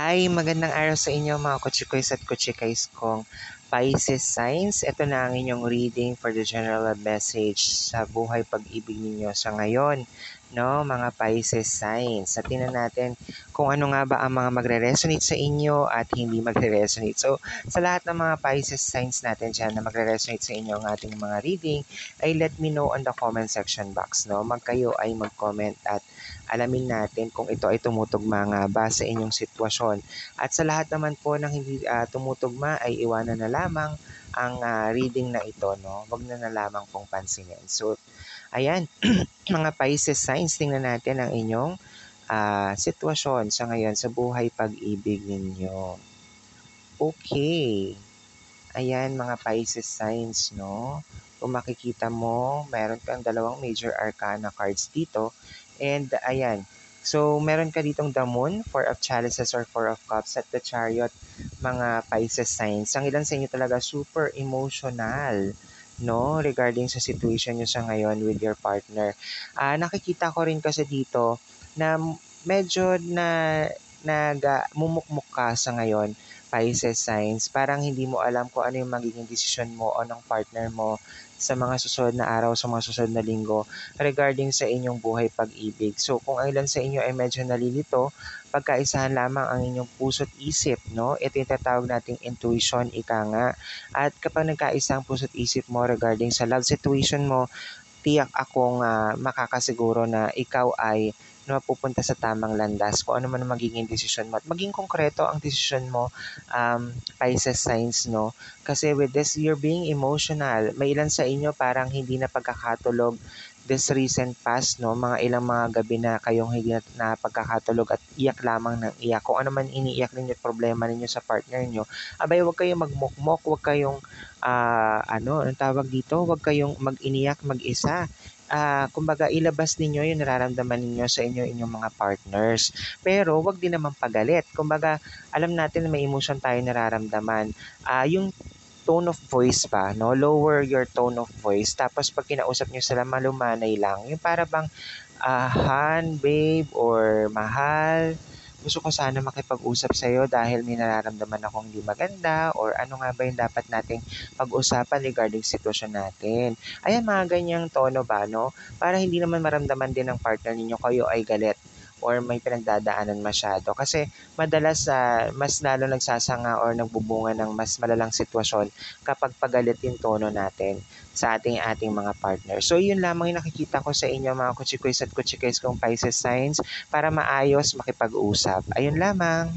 Ay, magandang araw sa inyo mga kutsikoys at kutsikays kong Pisces signs. Ito na ang inyong reading for the general message sa buhay pag-ibig ninyo sa ngayon, no, mga Pisces signs. Sa tingnan natin kung ano nga ba ang mga magre-resonate sa inyo at hindi magre-resonate. So, sa lahat ng mga Pisces signs natin dyan na magre-resonate sa inyo ang ating mga reading, ay let me know on the comment section box, no? Kayo ay mag-comment at alamin natin kung ito ay tumutugma nga ba sa inyong sitwasyon. At sa lahat naman po ng hindi tumutugma ay iwanan na lamang ang reading na ito, no? Wag na lamang pong pansinin. So, ayan, mga Pisces signs, tingnan natin ang inyong sitwasyon sa ngayon sa buhay pag-ibig ninyo. Okay. Ayan, mga Pisces signs, no? Kung makikita mo, meron kang dalawang major arcana cards dito. And ayan, so meron ka ditong the moon, four of chalices or four of cups at the chariot, mga Pisces signs. Ang ilan sa inyo talaga super emotional, no? Regarding sa situation nyo sa ngayon with your partner. Nakikita ko rin kasi dito na medyo mumukmuk ka sa ngayon, Pisces signs, parang hindi mo alam kung ano yung magiging desisyon mo o ng partner mo sa mga susunod na araw, sa mga susunod na linggo regarding sa inyong buhay pag-ibig. So kung ang ilan sa inyo ay medyo nalilito, pagkaisahan lamang ang inyong puso't isip, no? Ito yung tatawag nating intuition, ika nga. At kapag nagkaisa ang puso't isip mo regarding sa love situation mo, tiyak akong makakasiguro na ikaw ay mapupunta sa tamang landas kung ano man ang magiging desisyon mo at maging konkreto ang desisyon mo, Pisces signs, no? Kasi with this, you're being emotional. May ilan sa inyo parang hindi na pagkakatulog this recent past, no? Mga ilang mga gabi na kayong hindi na pagkakatulog at iyak lamang ng iyak. Kung ano man iniiyak ninyo at problema ninyo sa partner nyo, abay huwag kayong magmukmok, huwag kayong anong tawag dito, huwag kayong mag-iniyak mag-isa. Kumbaga ilabas ninyo yung nararamdaman ninyo sa inyong mga partners. Pero wag din naman pagalit. Kumbaga alam natin na may emotion tayo nararamdaman. Yung tone of voice pa, no? Lower your tone of voice. Tapos pag kinausap niyo sila, malumanay lang. Yung para bang, han, babe, or mahal, gusto ko sana makipag-usap sa'yo dahil may nararamdaman akong hindi maganda or ano nga ba yung dapat nating pag-usapan regarding sitwasyon natin. Ayan, mga ganyang tono ba, no? Para hindi naman maramdaman din ng partner ninyo kayo ay galit or may pinagdadaanan masyado. Kasi madalas mas lalo nagsasanga or nagbubunga ng mas malalang sitwasyon kapag pagalit yung tono natin sa ating mga partner. So yun lamang yung nakikita ko sa inyo mga kutsikoys at kutsikays kong Pisces signs para maayos makipag-usap. Ayun lamang.